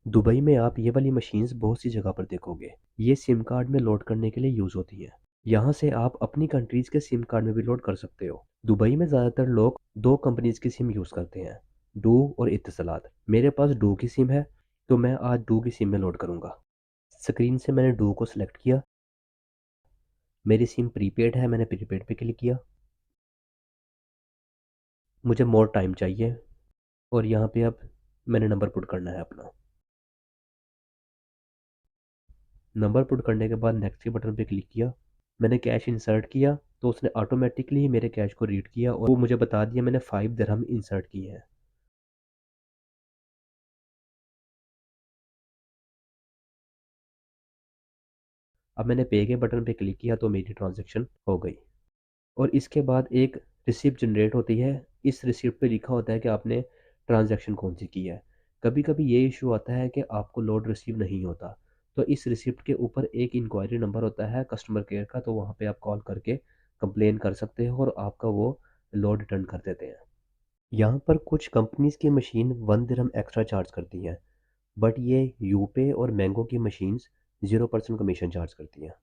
Dubai में आप ये वाली मशीन्स बहुत सी जगह पर देखोगे। ये सिम कार्ड में लोड करने के लिए यूज़ होती हैं। यहाँ से आप अपनी कंट्रीज़ के सिम कार्ड में भी लोड कर सकते हो। दुबई में ज़्यादातर लोग 2 कंपनीज़ की सिम यूज़ करते हैं, डू और इत्तेसलात। मेरे पास डू की सिम है, तो मैं आज डू की सिम में लोड करूँगा। स्क्रीन से मैंने डू को सिलेक्ट किया। मेरी सिम प्रीपेड है, मैंने प्रीपेड पे क्लिक किया। मुझे मोर टाइम चाहिए और यहाँ पे अब मैंने नंबर पुट करना है अपना। नंबर पुट करने के बाद नेक्स्ट के बटन पे क्लिक किया। मैंने कैश इंसर्ट किया तो उसने ऑटोमेटिकली मेरे कैश को रीड किया और वो मुझे बता दिया मैंने 5 दिरहम इंसर्ट किए हैं। अब मैंने पे के बटन पे क्लिक किया तो मेरी ट्रांजैक्शन हो गई। और इसके बाद एक रिसिप्ट जनरेट होती है। इस रिसिप्ट पे लिखा होता है कि आपने ट्रांजैक्शन कौन सी की है। कभी कभी ये इशू आता है कि आपको लोड रिसीव नहीं होता, तो इस रिसिप्ट के ऊपर एक इंक्वायरी नंबर होता है कस्टमर केयर का, तो वहाँ पे आप कॉल करके कंप्लेन कर सकते हो और आपका वो लोड रिटर्न कर देते हैं। यहाँ पर कुछ कंपनीज की मशीन 1 दिरहम एक्स्ट्रा चार्ज करती हैं, बट ये यूपे और मैंगो की मशीन्स 0% कमीशन चार्ज करती हैं।